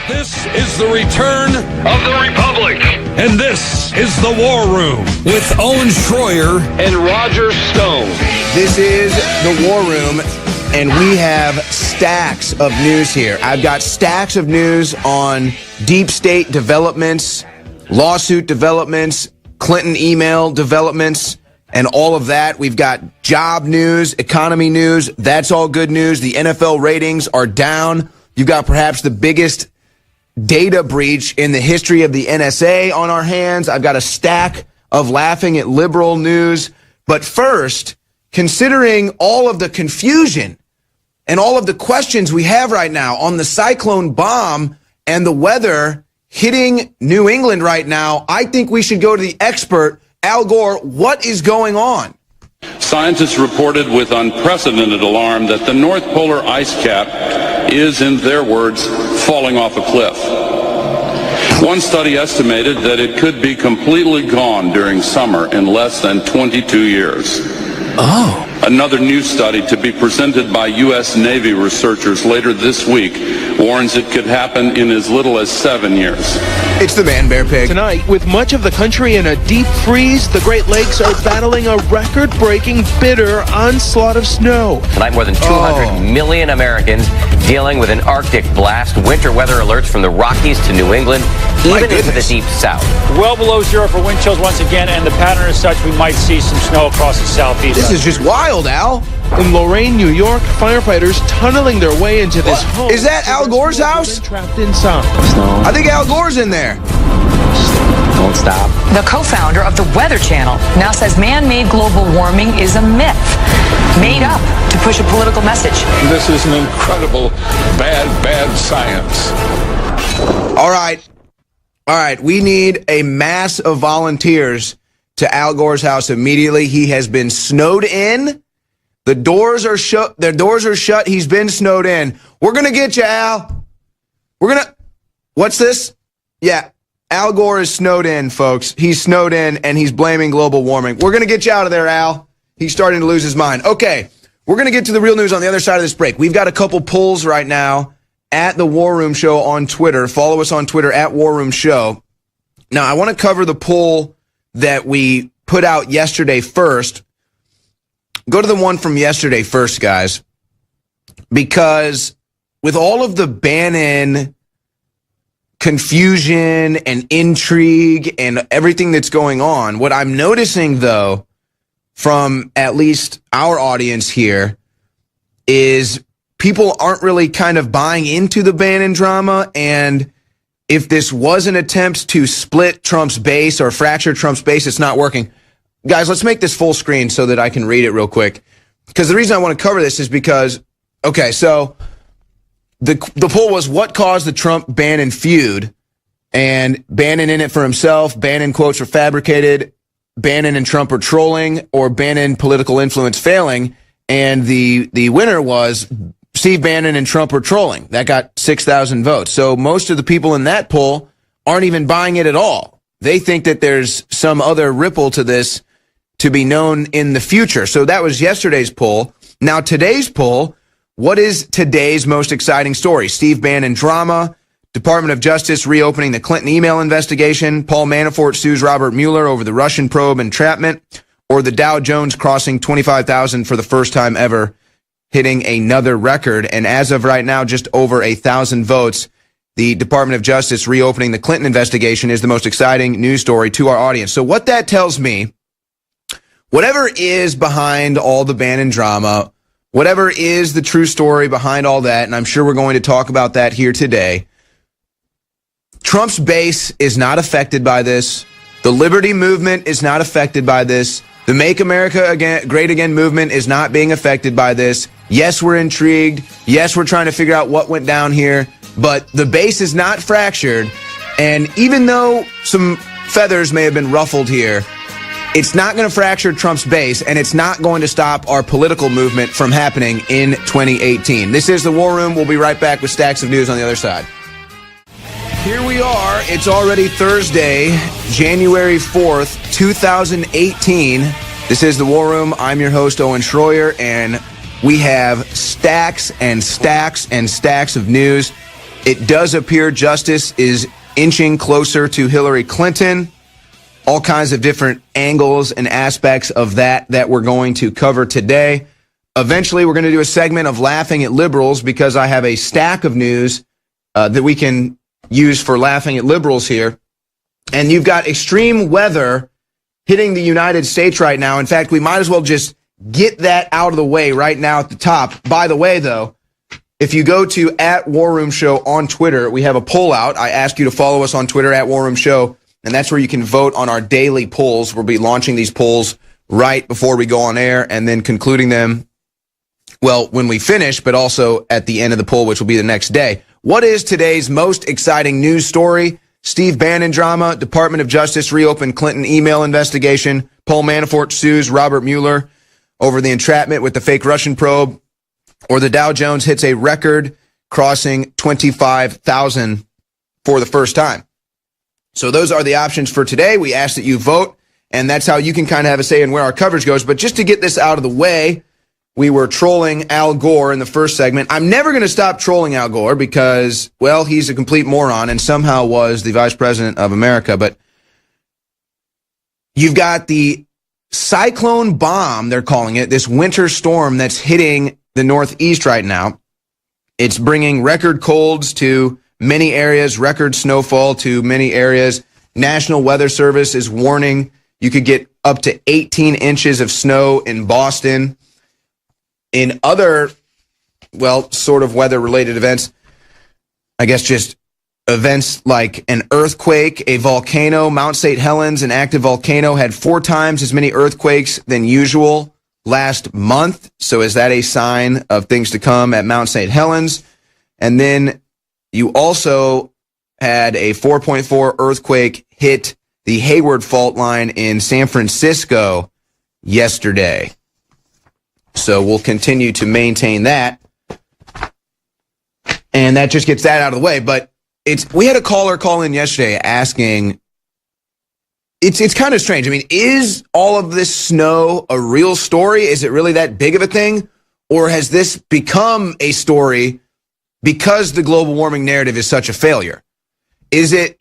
This is the return of the Republic. And this is the War Room with Owen Schroyer and Roger Stone. This is the War Room, and we have stacks of news here. I've got stacks of news on deep state developments, lawsuit developments, Clinton email developments, and all of that. We've got job news, economy news. That's all good news. The NFL ratings are down. You've got perhaps the biggest data breach in the history of the NSA on our hands. I've got a stack of laughing at liberal news. But first, considering all of the confusion and all of the questions we have right now on the cyclone bomb and the weather hitting New England right now, I think we should go to the expert, Al Gore. What is going on? Scientists reported with unprecedented alarm that the North Polar ice cap is, in their words, falling off a cliff. One study estimated that it could be completely gone during summer in less than 22 years. Oh. Another new study to be presented by U.S. Navy researchers later this week warns it could happen in as little as 7 years. It's the Man Bear Pig. Tonight, with much of the country in a deep freeze, the Great Lakes are battling a record-breaking, bitter onslaught of snow. Tonight, more than 200 million Americans dealing with an Arctic blast. Winter weather alerts from the Rockies to New England, even into the deep south. Well below zero for wind chills once again, and the pattern is such we might see some snow across the southeast. This is just wild, Al. In Lorain, New York, firefighters tunneling their way into this home. Is that Al Gore's house? Trapped inside. I think Al Gore's in there. Don't stop. The co-founder of the Weather Channel now says man-made global warming is a myth, made up to push a political message. This is an incredible bad science. All right. We need a mass of volunteers to Al Gore's house immediately. He has been snowed in. The doors are shut. Their doors are shut. He's been snowed in. We're going to get you, Al. What's this? Yeah. Al Gore is snowed in, folks. He's snowed in, and he's blaming global warming. We're going to get you out of there, Al. He's starting to lose his mind. Okay. We're going to get to the real news on the other side of this break. We've got a couple polls right now at the War Room Show on Twitter. Follow us on Twitter at War Room Show. Now, I want to cover the poll that we put out yesterday first. Go to the one from yesterday first, guys, because with all of the Bannon confusion and intrigue and everything that's going on, what I'm noticing, though, from at least our audience here is people aren't really kind of buying into the Bannon drama. And if this was an attempt to split Trump's base or fracture Trump's base, it's not working. Guys, let's make this full screen so that I can read it real quick. Because the reason I want to cover this is because, okay, so the poll was what caused the Trump-Bannon feud, and Bannon in it for himself, Bannon quotes are fabricated, Bannon and Trump are trolling, or Bannon political influence failing, and the winner was Steve Bannon and Trump are trolling. That got 6,000 votes. So most of the people in that poll aren't even buying it at all. They think that there's some other ripple to this to be known in the future. So that was yesterday's poll. Now today's poll, what is today's most exciting story? Steve Bannon drama, Department of Justice reopening the Clinton email investigation, Paul Manafort sues Robert Mueller over the Russian probe entrapment, or the Dow Jones crossing 25,000 for the first time ever, hitting another record. And as of right now, just over 1,000 votes. The Department of Justice reopening the Clinton investigation is the most exciting news story to our audience. So what that tells me, whatever is behind all the Bannon drama, whatever is the true story behind all that, and I'm sure we're going to talk about that here today, Trump's base is not affected by this. The Liberty Movement is not affected by this. The Make America Great Again movement is not being affected by this. Yes, we're intrigued. Yes, we're trying to figure out what went down here. But the base is not fractured, and even though some feathers may have been ruffled here, it's not going to fracture Trump's base, and it's not going to stop our political movement from happening in 2018. This is the War Room. We'll be right back with stacks of news on the other side. Here we are. It's already Thursday, January 4th, 2018. This is the War Room. I'm your host, Owen Schroyer, and we have stacks and stacks and stacks of news. It does appear justice is inching closer to Hillary Clinton. All kinds of different angles and aspects of that we're going to cover today. Eventually, we're going to do a segment of laughing at liberals because I have a stack of news that we can use for laughing at liberals here. And you've got extreme weather hitting the United States right now. In fact, we might as well just get that out of the way right now at the top. By the way, though, if you go to @WarRoomShow on Twitter, we have a poll out. I ask you to follow us on Twitter @WarRoomShow, and that's where you can vote on our daily polls. We'll be launching these polls right before we go on air and then concluding them, well, when we finish, but also at the end of the poll, which will be the next day. What is today's most exciting news story? Steve Bannon drama, Department of Justice reopened Clinton email investigation, Paul Manafort sues Robert Mueller over the entrapment with the fake Russian probe, or the Dow Jones hits a record crossing 25,000 for the first time. So those are the options for today. We ask that you vote, and that's how you can kind of have a say in where our coverage goes. But just to get this out of the way, we were trolling Al Gore in the first segment. I'm never going to stop trolling Al Gore because, well, he's a complete moron and somehow was the vice president of America. But you've got the cyclone bomb, they're calling it, this winter storm that's hitting the Northeast right now. It's bringing record colds to many areas, record snowfall to many areas. National Weather Service is warning you could get up to 18 inches of snow in Boston. In other, well, sort of weather-related events, I guess just events like an earthquake, a volcano, Mount St. Helens, an active volcano, had 4 times as many earthquakes than usual last month. So is that a sign of things to come at Mount St. Helens? And then you also had a 4.4 earthquake hit the Hayward fault line in San Francisco yesterday. So we'll continue to maintain that. And that just gets that out of the way. But we had a caller call in yesterday asking, it's kind of strange. I mean, is all of this snow a real story? Is it really that big of a thing? Or has this become a story because the global warming narrative is such a failure? Is it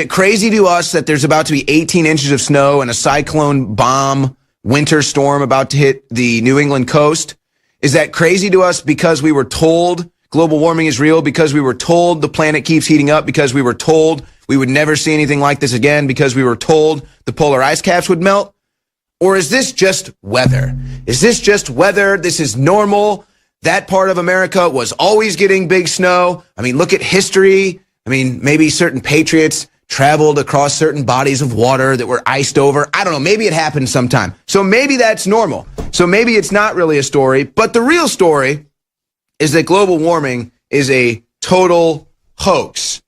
crazy to us that there's about to be 18 inches of snow and a cyclone bomb winter storm about to hit the New England coast? Is that crazy to us because we were told global warming is real, because we were told the planet keeps heating up, because we were told we would never see anything like this again, because we were told the polar ice caps would melt? Or is this just weather? Is this just weather? This is normal. That part of America was always getting big snow. I mean, look at history. I mean, maybe certain patriots traveled across certain bodies of water that were iced over. I don't know. Maybe it happened sometime. So maybe that's normal. So maybe it's not really a story. But the real story is that global warming is a total hoax.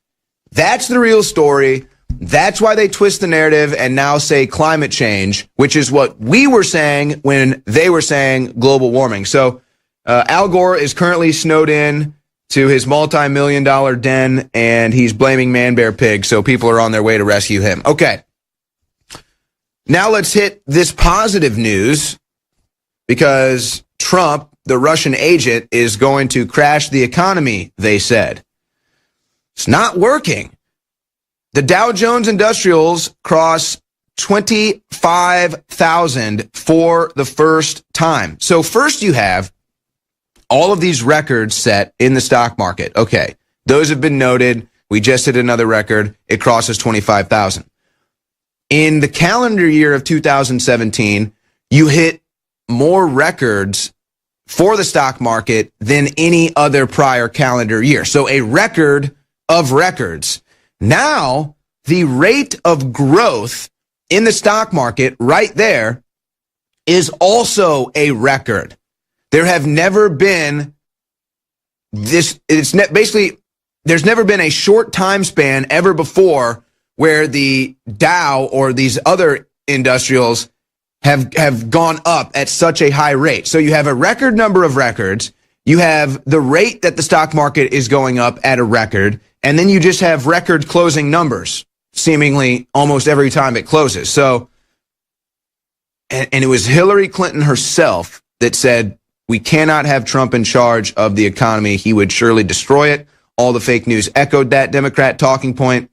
That's the real story. That's why they twist the narrative and now say climate change, which is what we were saying when they were saying global warming. So Al Gore is currently snowed in to his multi-million-dollar den, and he's blaming Man Bear Pig, so people are on their way to rescue him. Okay. Now let's hit this positive news, because Trump, the Russian agent, is going to crash the economy, they said. It's not working. The Dow Jones Industrials cross 25,000 for the first time. So first you have all of these records set in the stock market. Okay, those have been noted. We just hit another record. It crosses 25,000. In the calendar year of 2017, you hit more records for the stock market than any other prior calendar year. So a record of records. Now, the rate of growth in the stock market right there is also a record. There have never been there's never been a short time span ever before where the Dow or these other industrials have gone up at such a high rate. So you have a record number of records, you have the rate that the stock market is going up at a record, and then you just have record closing numbers seemingly almost every time it closes. So, and it was Hillary Clinton herself that said We cannot have Trump in charge of the economy. He would surely destroy it. All the fake news echoed that Democrat talking point.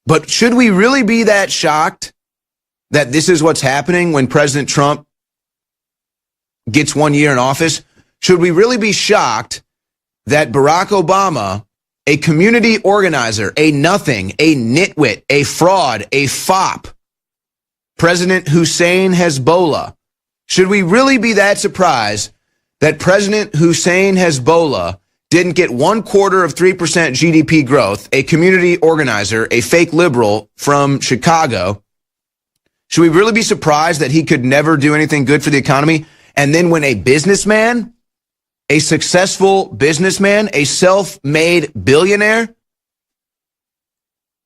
But should we really be that shocked that this is what's happening when President Trump gets 1 year in office? Should we really be shocked that Barack Obama, a community organizer, a nothing, a nitwit, a fraud, a fop, President Hussein Hezbollah, should we really be that surprised that President Hussein Hezbollah didn't get 0.25% GDP growth, a community organizer, a fake liberal from Chicago? Should we really be surprised that he could never do anything good for the economy? And then when a businessman, a successful businessman, a self-made billionaire,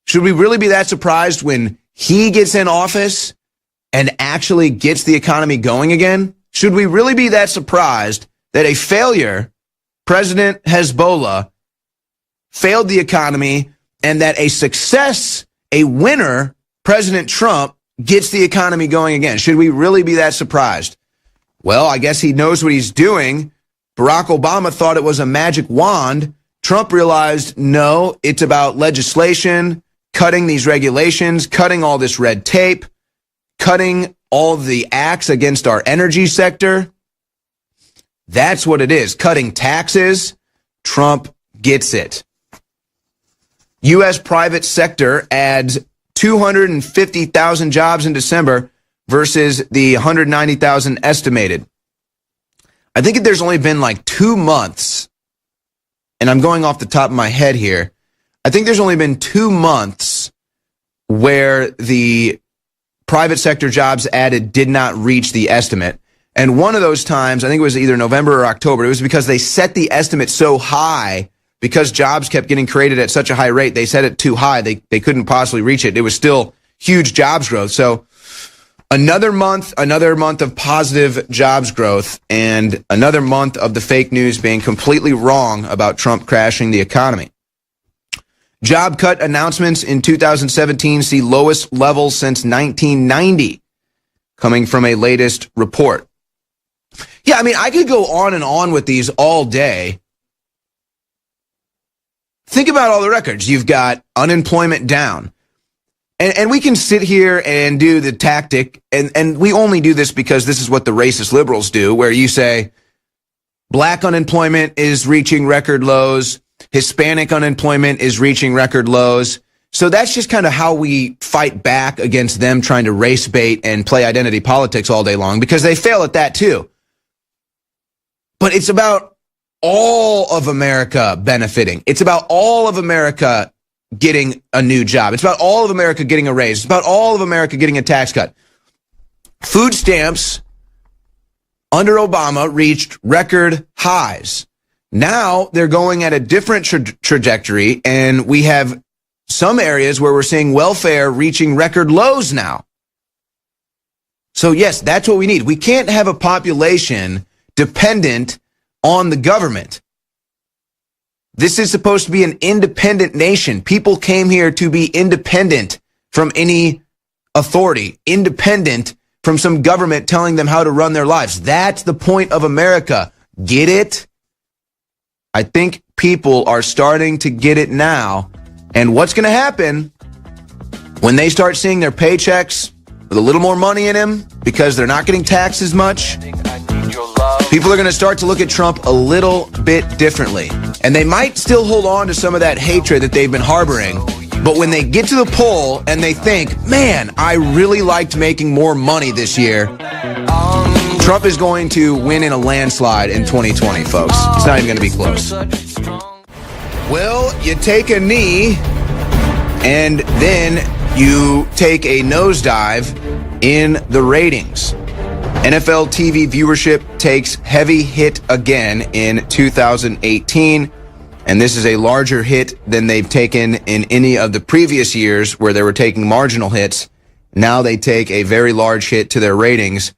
should we really be that surprised when he gets in office and actually gets the economy going again? Should we really be that surprised that a failure, President Hezbollah, failed the economy, and that a success, a winner, President Trump, gets the economy going again? Should we really be that surprised? Well, I guess he knows what he's doing. Barack Obama thought it was a magic wand. Trump realized, no, it's about legislation, cutting these regulations, cutting all this red tape, cutting all the acts against our energy sector. That's what it is. Cutting taxes. Trump gets it. U.S. private sector adds 250,000 jobs in December versus the 190,000 estimated. I think there's only been like 2 months, and I'm going off the top of my head here. I think there's only been 2 months where the private sector jobs added did not reach the estimate. And one of those times, I think it was either November or October, it was because they set the estimate so high because jobs kept getting created at such a high rate. They set it too high. They couldn't possibly reach it. It was still huge jobs growth. So another month of positive jobs growth, and another month of the fake news being completely wrong about Trump crashing the economy. Job cut announcements in 2017 see lowest levels since 1990, coming from a latest report. Yeah, I mean, I could go on and on with these all day. Think about all the records. You've got unemployment down. And we can sit here and do the tactic, and we only do this because this is what the racist liberals do, where you say black unemployment is reaching record lows, Hispanic unemployment is reaching record lows. So that's just kind of how we fight back against them trying to race bait and play identity politics all day long, because they fail at that too. But it's about all of America benefiting. It's about all of America getting a new job. It's about all of America getting a raise. It's about all of America getting a tax cut. Food stamps under Obama reached record highs. Now they're going at a different trajectory, and we have some areas where we're seeing welfare reaching record lows now. So yes, that's what we need. We can't have a population dependent on the government. This is supposed to be an independent nation. People came here to be independent from any authority, independent from some government telling them how to run their lives. That's the point of America. Get it? I think people are starting to get it now. And what's going to happen when they start seeing their paychecks with a little more money in them because they're not getting taxed as much? People are going to start to look at Trump a little bit differently. And they might still hold on to some of that hatred that they've been harboring. But when they get to the poll and they think, man, I really liked making more money this year, Trump is going to win in a landslide in 2020, folks. It's not even going to be close. Well, you take a knee and then you take a nosedive in the ratings. NFL TV viewership takes heavy hit again in 2018, and this is a larger hit than they've taken in any of the previous years where they were taking marginal hits. Now they take a very large hit to their ratings,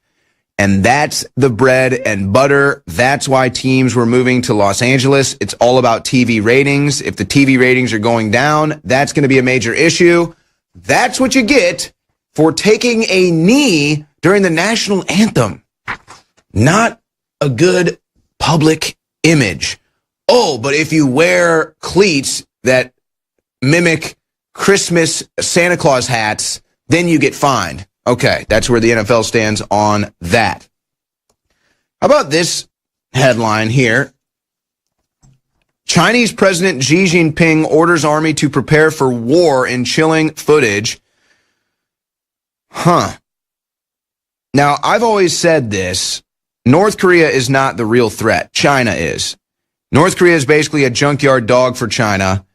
and that's the bread and butter. That's why teams were moving to Los Angeles. It's all about TV ratings. If the TV ratings are going down, that's going to be a major issue. That's what you get for taking a knee during the national anthem. Not a good public image. Oh, but if you wear cleats that mimic Christmas Santa Claus hats, then you get fined. Okay, that's where the NFL stands on that. How about this headline here? Chinese President Xi Jinping orders army to prepare for war in chilling footage. Now, I've always said this. North Korea is not the real threat. China is. North Korea is basically a junkyard dog for China.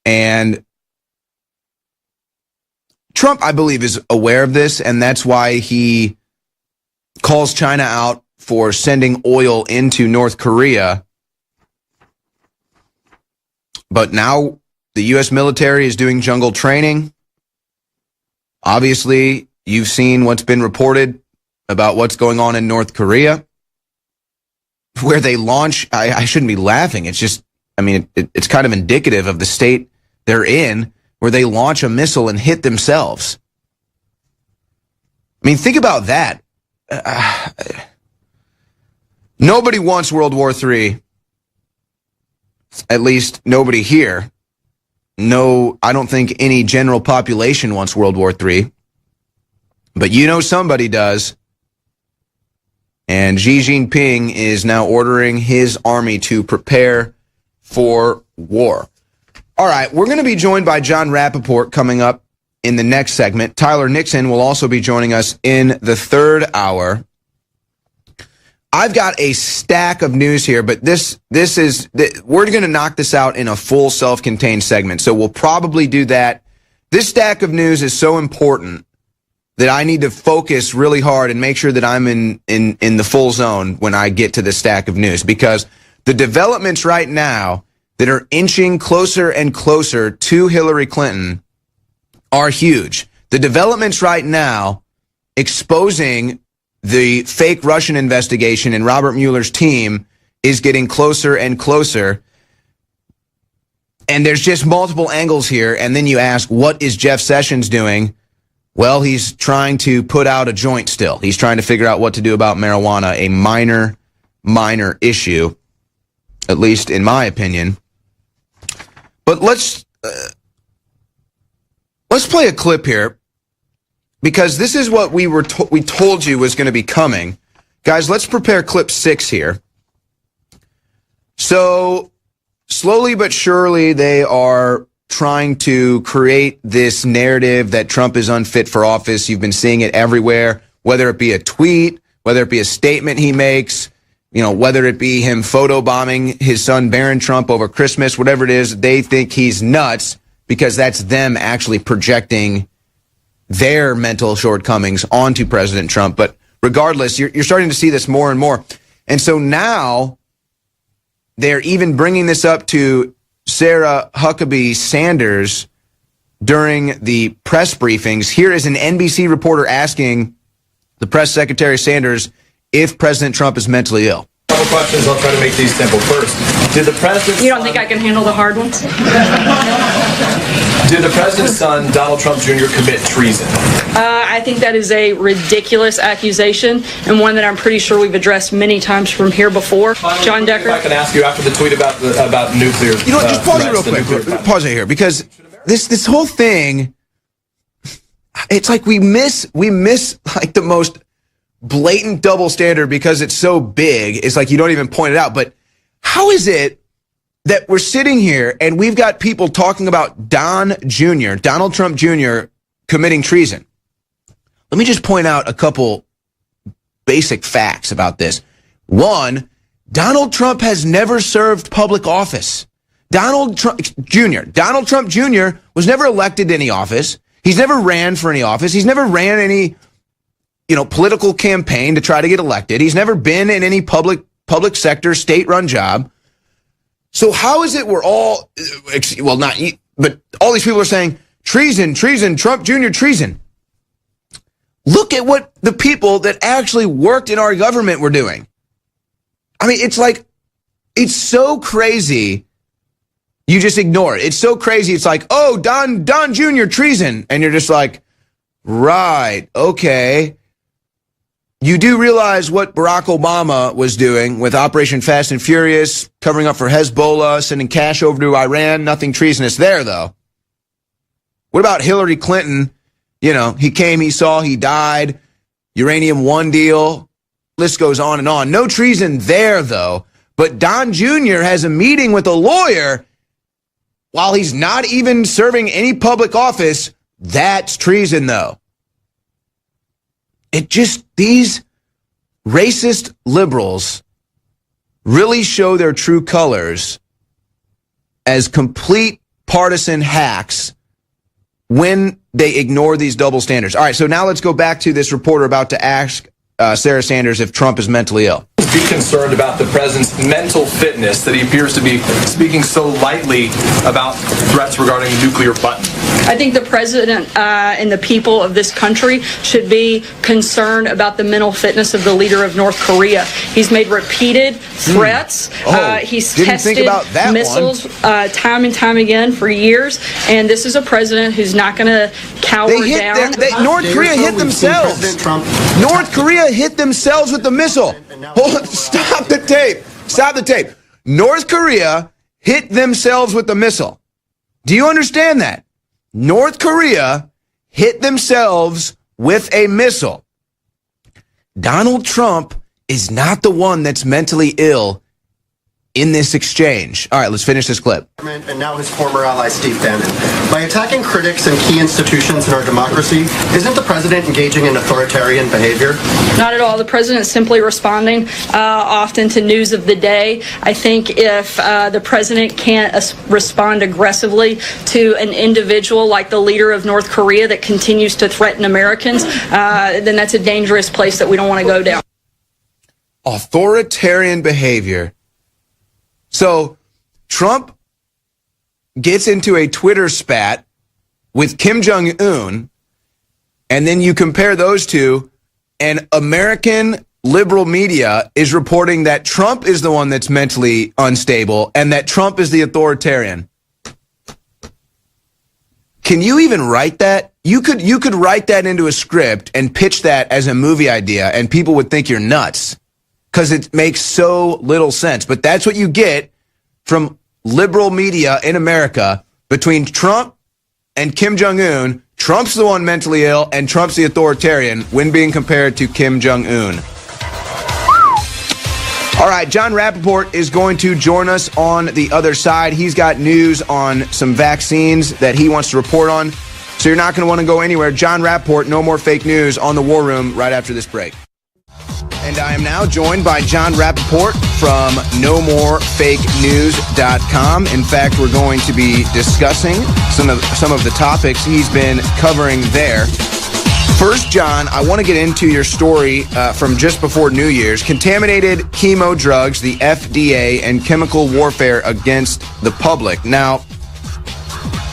And Trump, I believe, is aware of this, and that's why he calls China out for sending oil into North Korea. But now the U.S. military is doing jungle training. Obviously, you've seen what's been reported about what's going on in North Korea, where they launch. I shouldn't be laughing. It's just, I mean, it's kind of indicative of the state they're in, where they launch a missile and hit themselves. I mean, think about that. Nobody wants World War III. At least nobody here. No, I don't think any general population wants World War III. But you know somebody does. And Xi Jinping is now ordering his army to prepare for war. All right, we're going to be joined by John Rappaport coming up in the next segment. Tyler Nixon will also be joining us in the third hour. I've got a stack of news here, but we're going to knock this out in a full self-contained segment, so we'll probably do that. This stack of news is so important that I need to focus really hard and make sure that I'm in the full zone when I get to the stack of news, because the developments right now that are inching closer and closer to Hillary Clinton are huge. The developments right now exposing the fake Russian investigation and Robert Mueller's team is getting closer and closer. And there's just multiple angles here. And then you ask, what is Jeff Sessions doing? Well, he's trying to put out a joint still. He's trying to figure out what to do about marijuana, a minor issue, at least in my opinion. But let's play a clip here, because this is what we told you was going to be coming. Guys, let's prepare clip 6 here. So slowly but surely they are trying to create this narrative that Trump is unfit for office. You've been seeing it everywhere, whether it be a tweet, whether it be a statement he makes, whether it be him photobombing his son Barron Trump over Christmas, whatever it is, they think he's nuts because that's them actually projecting their mental shortcomings onto President Trump. But regardless, you're starting to see this more and more. And so now they're even bringing this up to Sarah Huckabee Sanders during the press briefings. Here is an NBC reporter asking the press secretary Sanders if President Trump is mentally ill. Couple questions. I'll try to make these simple. First, did the president? You don't think I can handle the hard ones? Did the president's son, Donald Trump Jr., commit treason? I think that is a ridiculous accusation, and one that I'm pretty sure we've addressed many times from here before. Finally, John Decker. If I can ask you after the tweet about nuclear. You know what? Just pause it real quick. Pause it here, because this whole thing, it's like we miss like the most blatant double standard because it's so big. It's like you don't even point it out. But how is it that we're sitting here and we've got people talking about Donald Trump Jr. committing treason? Let me just point out a couple basic facts about this. One, Donald Trump has never served public office. Donald Trump Jr. was never elected to any office. He's never ran for any office. He's never ran any political campaign to try to get elected. He's never been in any public sector, state-run job. So how is it we're all, well, not, but all these people are saying, treason, Trump Jr., treason. Look at what the people that actually worked in our government were doing. I mean, it's so crazy. You just ignore it. It's so crazy. It's like, oh, Don Jr., treason. And you're just like, right, okay. you do realize what Barack Obama was doing with Operation Fast and Furious, covering up for Hezbollah, sending cash over to Iran. Nothing treasonous there, though. What about Hillary Clinton? You know, he came, he saw, he died. Uranium One deal. List goes on and on. No treason there, though. But Don Jr. has a meeting with a lawyer while he's not even serving any public office. That's treason, though. It just, these racist liberals really show their true colors as complete partisan hacks when they ignore these double standards. All right, so now let's go back to this reporter about to ask Sarah Sanders if Trump is mentally ill. Be concerned about the president's mental fitness, that he appears to be speaking so lightly about threats regarding a nuclear button. I think the president and the people of this country should be concerned about the mental fitness of the leader of North Korea. He's made repeated threats. He's tested missiles time and time again for years. And this is a president who's not going to cower down. North Korea hit themselves. North Korea hit themselves with the missile. Hold on, stop the tape. Stop the tape. North Korea hit themselves with the missile. Do you understand that? North Korea hit themselves with a missile. Donald Trump is not the one that's mentally ill in this exchange. All right, let's finish this clip. And now his former ally, Steve Bannon. By attacking critics and key institutions in our democracy, isn't the president engaging in authoritarian behavior? Not at all. The president is simply responding often to news of the day. I think if the president can't respond aggressively to an individual like the leader of North Korea that continues to threaten Americans, then that's a dangerous place that we don't want to go down. Authoritarian behavior. So Trump gets into a Twitter spat with Kim Jong-un, and then you compare those two, and American liberal media is reporting that Trump is the one that's mentally unstable and that Trump is the authoritarian. Can you even write that? You could write that into a script and pitch that as a movie idea, and people would think you're nuts because it makes so little sense. But that's what you get from liberal media in America between Trump and Kim Jong-un. Trump's the one mentally ill, and Trump's the authoritarian when being compared to Kim Jong-un. All right, John Rappaport is going to join us on the other side. He's got news on some vaccines that he wants to report on, so you're not going to want to go anywhere. John Rappaport, No More Fake News on the War Room right after this break. And I am now joined by John Rappaport from NoMoreFakeNews.com. In fact, we're going to be discussing some of the topics he's been covering there. First, John, I want to get into your story from just before New Year's. Contaminated chemo drugs, the FDA, and chemical warfare against the public. Now,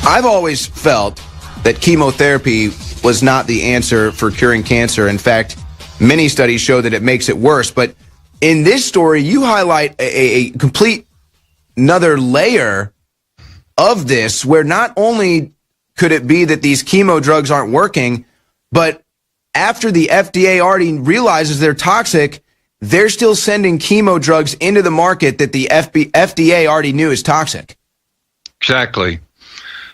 I've always felt that chemotherapy was not the answer for curing cancer. In fact, many studies show that it makes it worse. But in this story, you highlight a complete another layer of this, where not only could it be that these chemo drugs aren't working, but after the FDA already realizes they're toxic, they're still sending chemo drugs into the market that the FDA already knew is toxic. Exactly.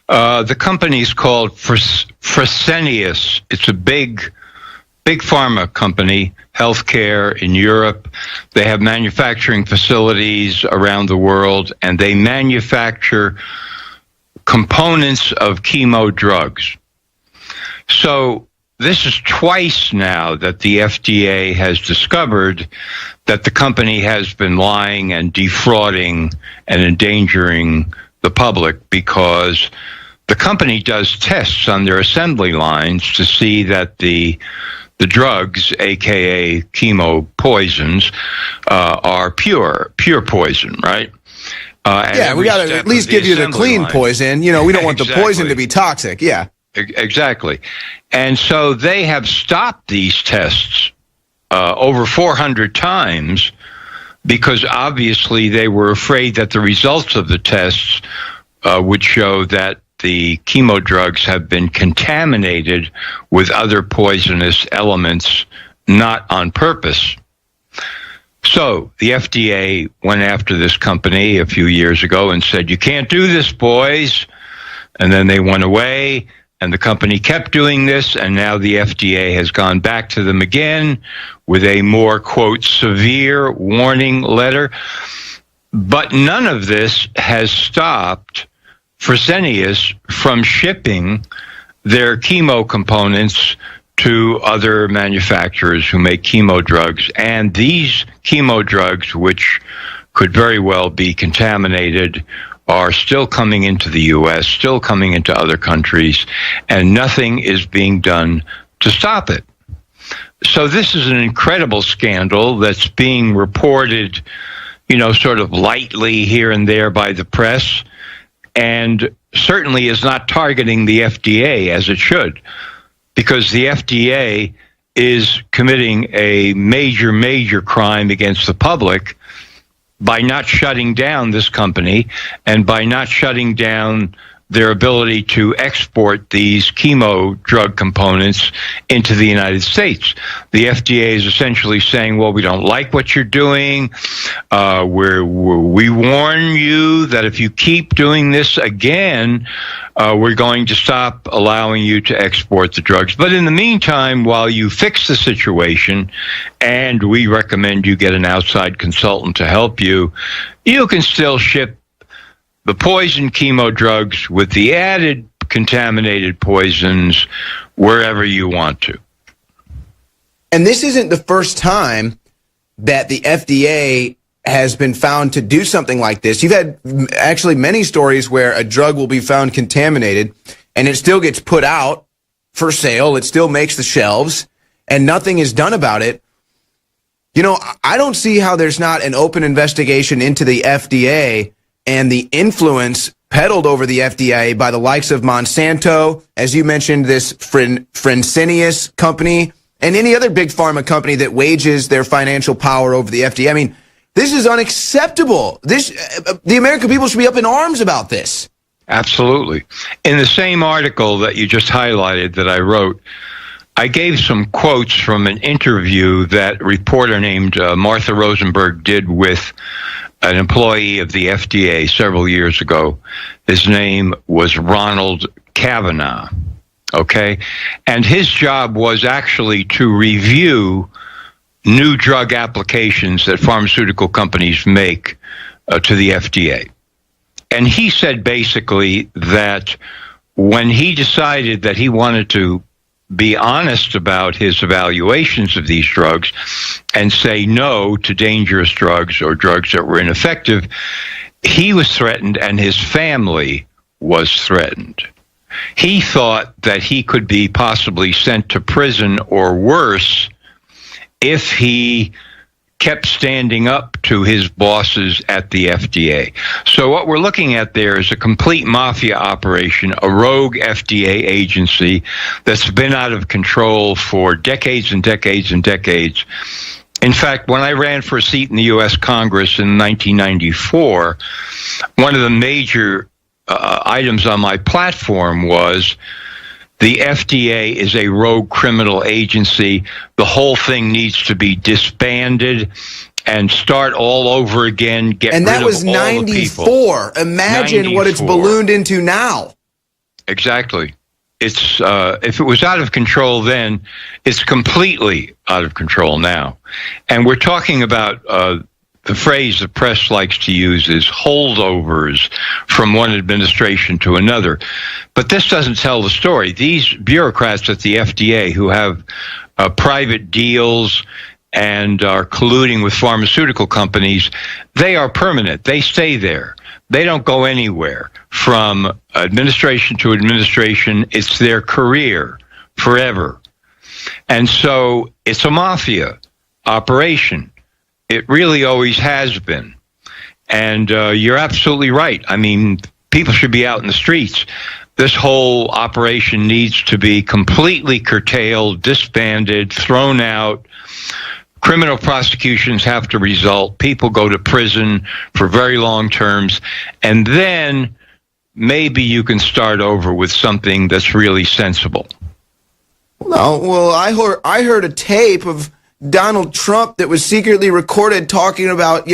The company's called Fresenius. It's a big pharma company, healthcare in Europe. They have manufacturing facilities around the world, and they manufacture components of chemo drugs. So this is twice now that the FDA has discovered that the company has been lying and defrauding and endangering the public, because the company does tests on their assembly lines to see that the drugs, aka chemo poisons, are pure poison, right? Yeah, we got to at least give you the clean poison. You know, we don't want the poison to be toxic. Yeah. Exactly. And so they have stopped these tests over 400 times because obviously they were afraid that the results of the tests would show that the chemo drugs have been contaminated with other poisonous elements not on purpose. So the FDA went after this company a few years ago and said, you can't do this, boys. And then they went away, and the company kept doing this, and now the FDA has gone back to them again with a more, quote, severe warning letter. But none of this has stopped Fresenius from shipping their chemo components to other manufacturers who make chemo drugs. And these chemo drugs, which could very well be contaminated, are still coming into the U.S., still coming into other countries, and nothing is being done to stop it. So this is an incredible scandal that's being reported, sort of lightly here and there by the press, and certainly is not targeting the FDA as it should, because the FDA is committing a major, major crime against the public by not shutting down this company and by not shutting down their ability to export these chemo drug components into the United States. The FDA is essentially saying, well, we don't like what you're doing. We warn you that if you keep doing this again, we're going to stop allowing you to export the drugs. But in the meantime, while you fix the situation, and we recommend you get an outside consultant to help you, you can still ship the poison chemo drugs with the added contaminated poisons wherever you want to. And this isn't the first time that the FDA has been found to do something like this. You've had actually many stories where a drug will be found contaminated and it still gets put out for sale. It still makes the shelves and nothing is done about it. I don't see how there's not an open investigation into the FDA and the influence peddled over the FDA by the likes of Monsanto, as you mentioned, this Fresenius company, and any other big pharma company that wages their financial power over the FDA. I mean, this is unacceptable. The American people should be up in arms about this. Absolutely. In the same article that you just highlighted that I wrote, I gave some quotes from an interview that a reporter named Martha Rosenberg did with an employee of the FDA several years ago. His name was Ronald Kavanaugh, okay? And his job was actually to review new drug applications that pharmaceutical companies make to the FDA. And he said basically that when he decided that he wanted to be honest about his evaluations of these drugs and say no to dangerous drugs or drugs that were ineffective, he was threatened and his family was threatened. He thought that he could be possibly sent to prison or worse if he kept standing up to his bosses at the FDA. So what we're looking at there is a complete mafia operation, a rogue FDA agency that's been out of control for decades and decades and decades. In fact, when I ran for a seat in the U.S. Congress in 1994, one of the major items on my platform was the FDA is a rogue criminal agency. The whole thing needs to be disbanded and start all over again. And that was 94. Imagine 94. What it's ballooned into now. Exactly. It's if it was out of control then, it's completely out of control now. And we're talking about the phrase the press likes to use is holdovers from one administration to another. But this doesn't tell the story. These bureaucrats at the FDA who have private deals and are colluding with pharmaceutical companies, they are permanent. They stay there. They don't go anywhere. From administration to administration, it's their career forever. And so it's a mafia operation. It really always has been. And you're absolutely right. I mean, people should be out in the streets. This whole operation needs to be completely curtailed, disbanded, thrown out. Criminal prosecutions have to result. People go to prison for very long terms. And then maybe you can start over with something that's really sensible. Well, I heard a tape of Donald Trump that was secretly recorded talking about,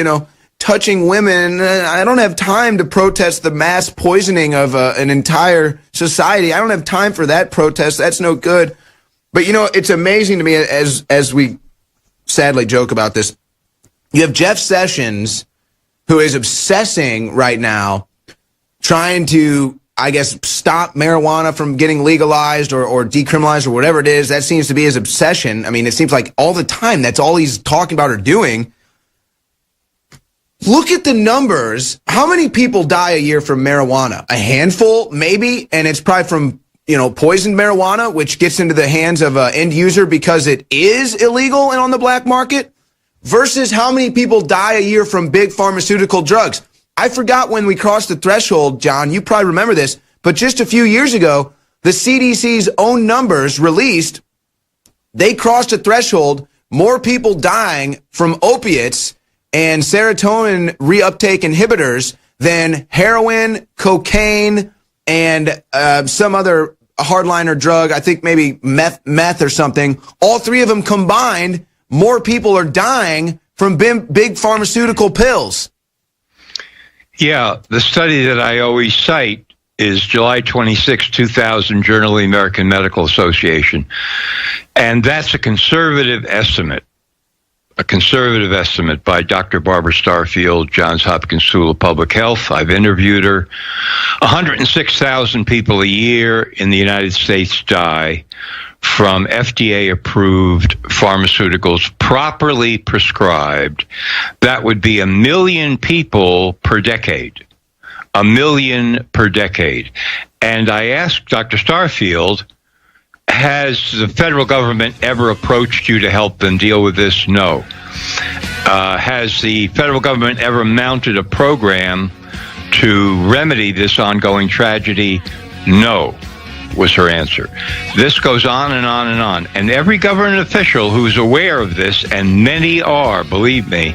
touching women. I don't have time to protest the mass poisoning of an entire society. I don't have time for that protest. That's no good. But, it's amazing to me as we sadly joke about this. You have Jeff Sessions, who is obsessing right now, trying to, I guess, stop marijuana from getting legalized or decriminalized or whatever it is. That seems to be his obsession. I mean, it seems like all the time that's all he's talking about or doing. Look at the numbers. How many people die a year from marijuana? A handful, maybe, and it's probably from, poisoned marijuana, which gets into the hands of an end user because it is illegal and on the black market, versus how many people die a year from big pharmaceutical drugs. I forgot when we crossed the threshold, John, you probably remember this, but just a few years ago, the CDC's own numbers released, they crossed a threshold, more people dying from opiates and serotonin reuptake inhibitors than heroin, cocaine, and some other hardliner drug, I think maybe meth or something. All three of them combined, more people are dying from big pharmaceutical pills. Yeah, the study that I always cite is July 26, 2000, Journal of the American Medical Association. And that's a conservative estimate by Dr. Barbara Starfield, Johns Hopkins School of Public Health. I've interviewed her. 106,000 people a year in the United States die from FDA-approved pharmaceuticals properly prescribed. That would be 1 million people per decade. 1 million per decade. And I asked Dr. Starfield, has the federal government ever approached you to help them deal with this? No. Has the federal government ever mounted a program to remedy this ongoing tragedy? No, was her answer. This goes on and on and on. And every government official who's aware of this, and many are, believe me,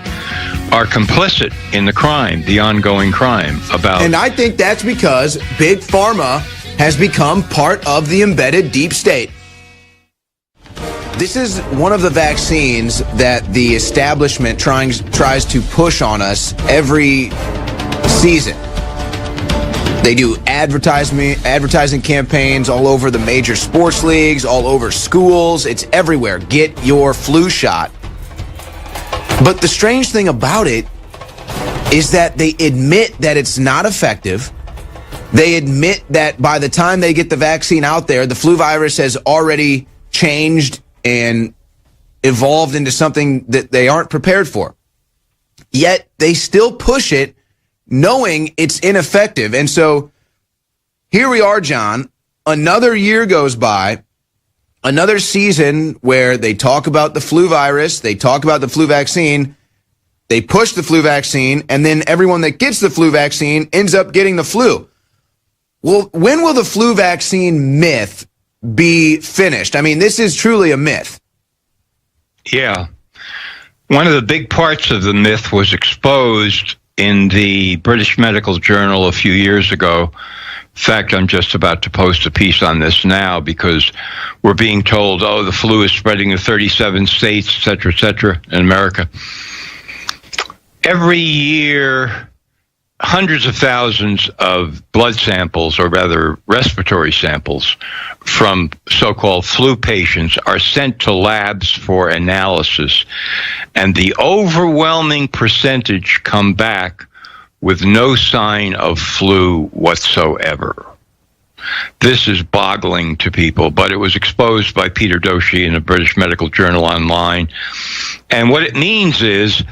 are complicit in the crime, the ongoing crime about... And I think that's because Big Pharma has become part of the embedded deep state. This is one of the vaccines that the establishment tries to push on us every season. They do advertising campaigns all over the major sports leagues, all over schools. It's everywhere. Get your flu shot. But the strange thing about it is that they admit that it's not effective. They admit that by the time they get the vaccine out there, the flu virus has already changed and evolved into something that they aren't prepared for. Yet they still push it knowing it's ineffective. And so here we are, John. Another year goes by, another season where they talk about the flu virus, they talk about the flu vaccine, they push the flu vaccine, and then everyone that gets the flu vaccine ends up getting the flu. Well, when will the flu vaccine myth be finished? I mean, this is truly a myth. Yeah. One of the big parts of the myth was exposed in the British Medical Journal a few years ago. In fact, I'm just about to post a piece on this now because we're being told, the flu is spreading to 37 states, et cetera, in America. Every year, hundreds of thousands of blood samples, or rather respiratory samples, from so-called flu patients are sent to labs for analysis. And the overwhelming percentage come back with no sign of flu whatsoever. This is boggling to people, but it was exposed by Peter Doshi in the British Medical Journal online. And what it means is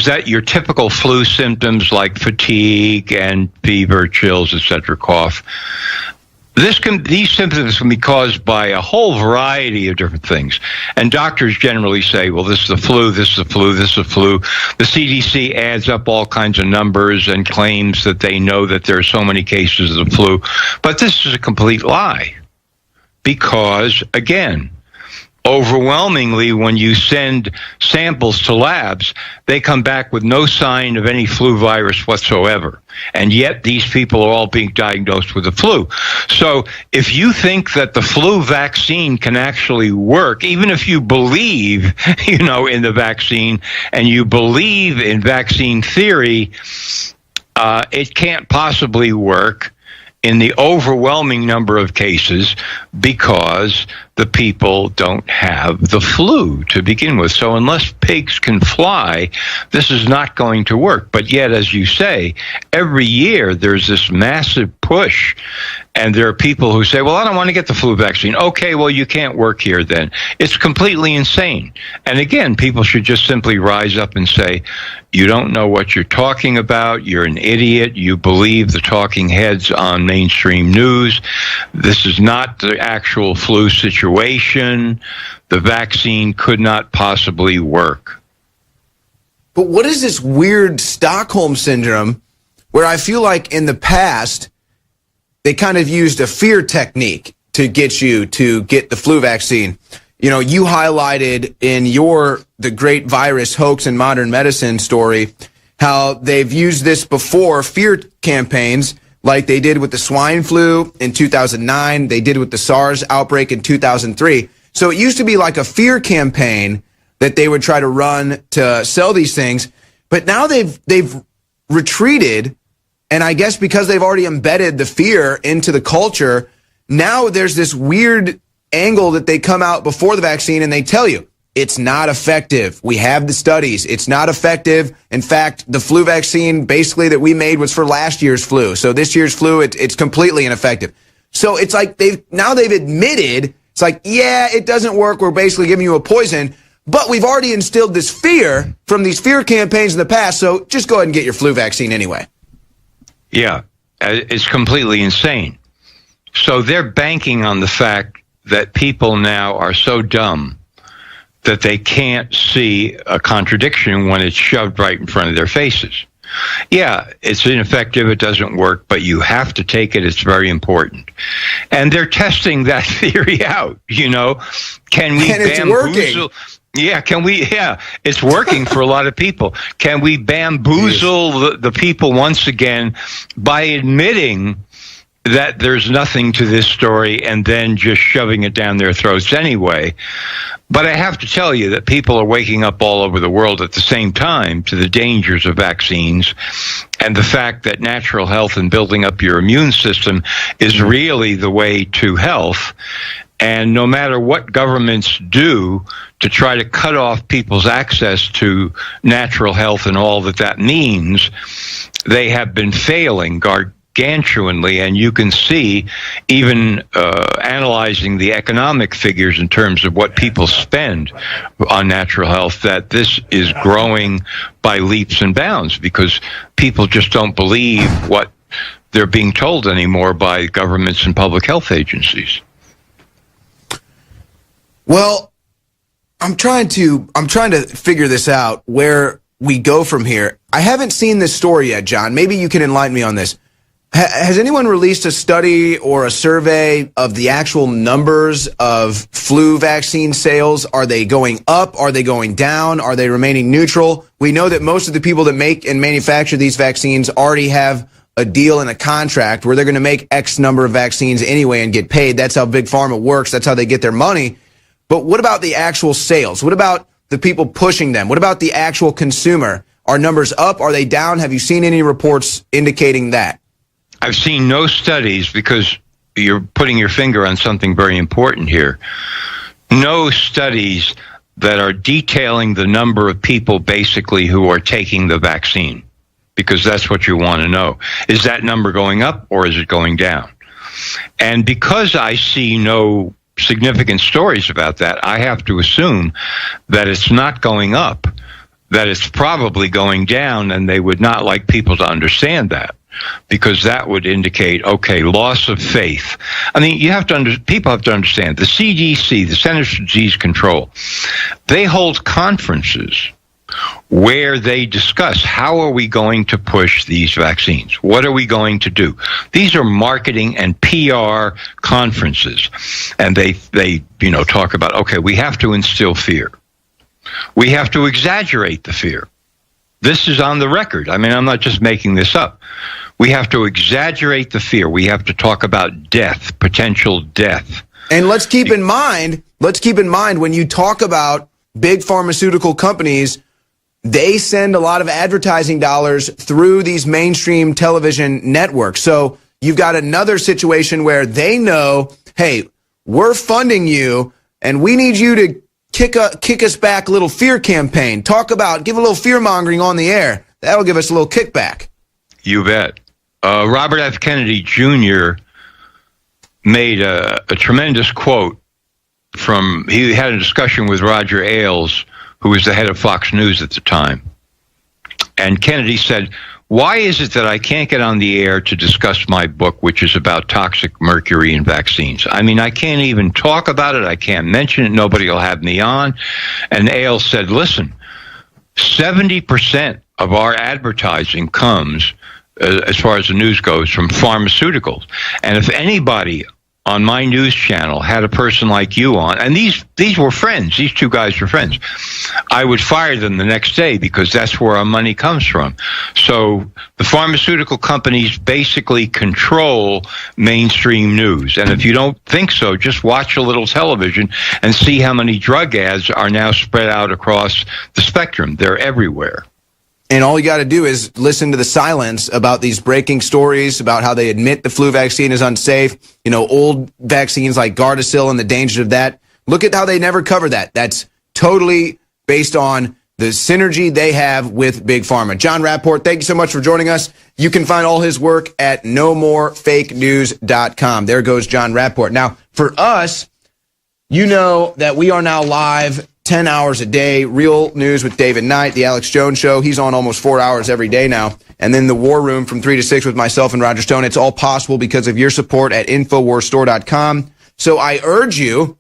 that your typical flu symptoms like fatigue and fever, chills, etc., cough, these symptoms can be caused by a whole variety of different things. And doctors generally say, well, this is the flu, this is the flu, this is the flu. The CDC adds up all kinds of numbers and claims that they know that there are so many cases of the flu. But this is a complete lie. Because, again, overwhelmingly, when you send samples to labs, they come back with no sign of any flu virus whatsoever. And yet these people are all being diagnosed with the flu. So if you think that the flu vaccine can actually work, even if you believe, in the vaccine and you believe in vaccine theory, it can't possibly work in the overwhelming number of cases because the people don't have the flu to begin with. So unless pigs can fly, this is not going to work. But yet, as you say, every year there's this massive push, and there are people who say, well, I don't want to get the flu vaccine. Okay, well, you can't work here then. It's completely insane. And again, people should just simply rise up and say, you don't know what you're talking about. You're an idiot. You believe the talking heads on mainstream news. This is not the actual flu situation. The vaccine could not possibly work. But what is this weird Stockholm syndrome where I feel like in the past they kind of used a fear technique to get you to get the flu vaccine? You highlighted in the great virus hoax in modern medicine story how they've used this before, fear campaigns, like they did with the swine flu in 2009, they did with the SARS outbreak in 2003. So it used to be like a fear campaign that they would try to run to sell these things. But now they've retreated, and I guess because they've already embedded the fear into the culture, now there's this weird angle that they come out before the vaccine and they tell you, it's not effective. We have the studies. It's not effective. In fact, the flu vaccine basically that we made was for last year's flu. So this year's flu, it's completely ineffective. So it's like they've admitted, it's like, yeah, it doesn't work. We're basically giving you a poison, but we've already instilled this fear from these fear campaigns in the past. So just go ahead and get your flu vaccine anyway. Yeah, it's completely insane. So they're banking on the fact that people now are so dumb that they can't see a contradiction when it's shoved right in front of their faces. Yeah, it's ineffective, it doesn't work, but you have to take it, it's very important. And they're testing that theory out, Can we bamboozle? Yeah, it's working for a lot of people. Can we bamboozle the people once again by admitting that there's nothing to this story and then just shoving it down their throats anyway? But I have to tell you that people are waking up all over the world at the same time to the dangers of vaccines and the fact that natural health and building up your immune system is really the way to health. And no matter what governments do to try to cut off people's access to natural health and all that means, they have been failing gargantuanly, and you can see, even analyzing the economic figures in terms of what people spend on natural health, that this is growing by leaps and bounds because people just don't believe what they're being told anymore by governments and public health agencies. Well, I'm trying to figure this out, where we go from here. I haven't seen this story yet, John. Maybe you can enlighten me on this. Has anyone released a study or a survey of the actual numbers of flu vaccine sales? Are they going up? Are they going down? Are they remaining neutral? We know that most of the people that make and manufacture these vaccines already have a deal and a contract where they're going to make X number of vaccines anyway and get paid. That's how Big Pharma works. That's how they get their money. But what about the actual sales? What about the people pushing them? What about the actual consumer? Are numbers up? Are they down? Have you seen any reports indicating that? I've seen no studies, because you're putting your finger on something very important here. No studies that are detailing the number of people basically who are taking the vaccine, because that's what you want to know. Is that number going up or is it going down? And because I see no significant stories about that, I have to assume that it's not going up, that it's probably going down, and they would not like people to understand that, because that would indicate, okay, loss of faith. I mean, people have to understand, the CDC, the Centers for Disease Control, they hold conferences where they discuss how are we going to push these vaccines? What are we going to do? These are marketing and PR conferences. And they talk about, okay, we have to instill fear. We have to exaggerate the fear. This is on the record. I mean, I'm not just making this up. We have to exaggerate the fear. We have to talk about death, potential death. And let's keep in mind when you talk about big pharmaceutical companies, they send a lot of advertising dollars through these mainstream television networks. So you've got another situation where they know, hey, we're funding you and we need you to kick us back a little fear campaign. Give a little fear mongering on the air. That'll give us a little kickback. You bet. Robert F. Kennedy Jr. made a tremendous quote he had a discussion with Roger Ailes, who was the head of Fox News at the time. And Kennedy said, why is it that I can't get on the air to discuss my book, which is about toxic mercury in vaccines? I mean, I can't even talk about it. I can't mention it. Nobody will have me on. And Ailes said, listen, 70% of our advertising comes, as far as the news goes, from pharmaceuticals. And if anybody on my news channel had a person like you on, and these were friends, these two guys were friends, I would fire them the next day because that's where our money comes from. So the pharmaceutical companies basically control mainstream news. And if you don't think so, just watch a little television and see how many drug ads are now spread out across the spectrum. They're everywhere. And all you got to do is listen to the silence about these breaking stories about how they admit the flu vaccine is unsafe. Old vaccines like Gardasil and the dangers of that. Look at how they never cover that. That's totally based on the synergy they have with Big Pharma. John Rapport, thank you so much for joining us. You can find all his work at nomorefakenews.com. There goes John Rapport. Now, for us, you know that we are now live 10 hours a day, Real News with David Knight, The Alex Jones Show. He's on almost 4 hours every day now. And then The War Room from 3 to 6 with myself and Roger Stone. It's all possible because of your support at InfoWarsStore.com. So I urge you,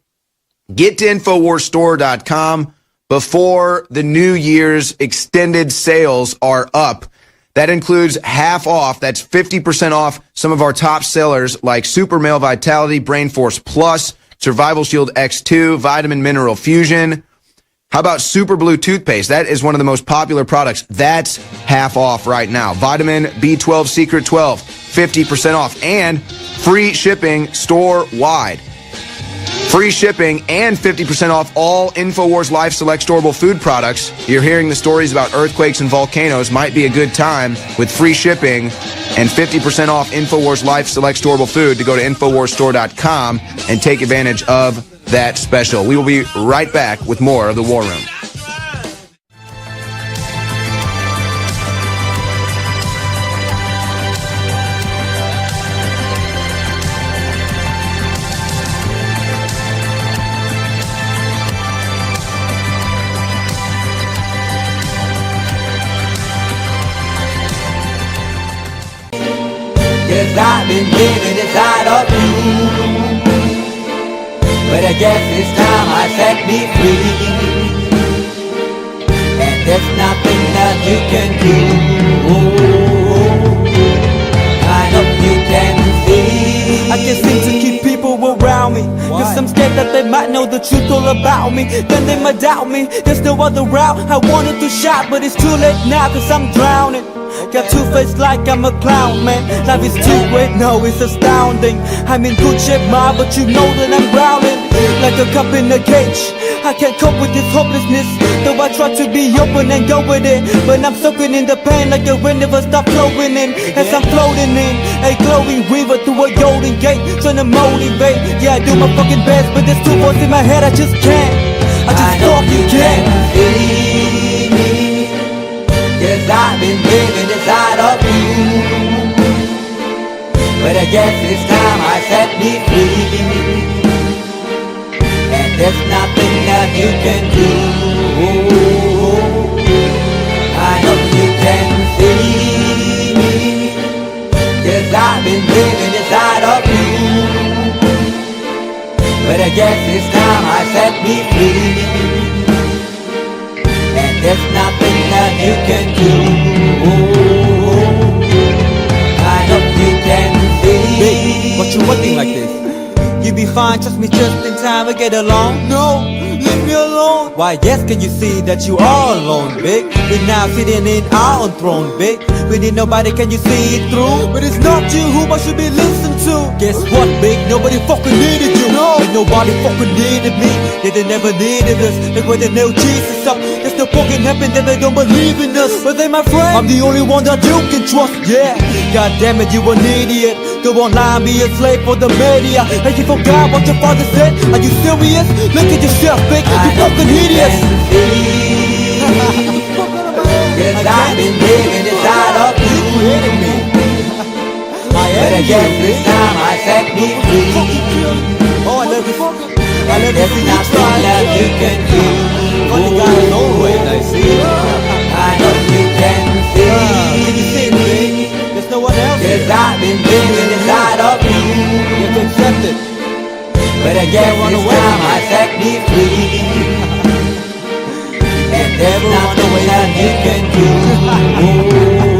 get to InfoWarsStore.com before the New Year's extended sales are up. That includes half off. That's 50% off some of our top sellers like Super Male Vitality, Brain Force Plus, Survival Shield X2, Vitamin Mineral Fusion. How about Super Blue Toothpaste? That is one of the most popular products. That's half off right now. Vitamin B12 Secret 12, 50% off. And free shipping store-wide. Free shipping and 50% off all InfoWars Life Select Storable Food products. You're hearing the stories about earthquakes and volcanoes. Might be a good time with free shipping and 50% off InfoWars Life Select Storable Food to go to InfoWarsStore.com and take advantage of that special. We will be right back with more of The War Room. Yes, I've been living inside of you, but I guess it's time I set me free, and there's nothing that you can do. I hope you can see. I can't seem to keep people around me, cause I'm scared that they might know the truth all about me. Then they might doubt me, there's no other route. I wanted to shout, but it's too late now cause I'm drowning. Got two-faced like I'm a clown, man. Life is too great, no, it's astounding. I'm in good shape, ma, but you know that I'm growling like a cup in a cage. I can't cope with this hopelessness, though I try to be open and go with it, but I'm soaking in the pain like a rain never stop flowing in. As I'm floating in a glowing river through a golden gate, trying to motivate. Yeah, I do my fucking best, but there's two voices in my head, I just can't. I just hope you can see me. Yes, I've been living inside of you, but I guess it's time I set me free, and there's nothing that you can do. I hope you can see me. Yes, I've been living inside of you, but I guess it's time I set me free, and there's nothing that you can do. I hope you can see. Babe, what you wanting like this? You be fine, trust me, just in time we get along. No, leave me alone. Why, yes, can you see that you are alone, big? We're now sitting in our own throne, big. We need nobody, can you see it through? But it's not you whom I should be listening to. Guess what, big? Nobody fucking needed you. No, and nobody fucking needed me. Yeah, they never needed us. Like when they nailed Jesus up, there's no fucking happen that they don't believe in us. But they my friend, I'm the only one that you can trust. Yeah, god damn it, you an idiot. Go online, be a slave for the media. And you forgot what your father said. Are you serious? Look at yourself, big. You fucking idiots. Yes, I've been living inside of you. But I guess this time I set me free. Oh, I love you. There's nothing that you can do. Funny guy, always I see. I know you can see. Can you see me? There's no one else. Yes, I've been living inside of you. You have to accept it. But I guess this time I set me free. And there's nothing that you can do.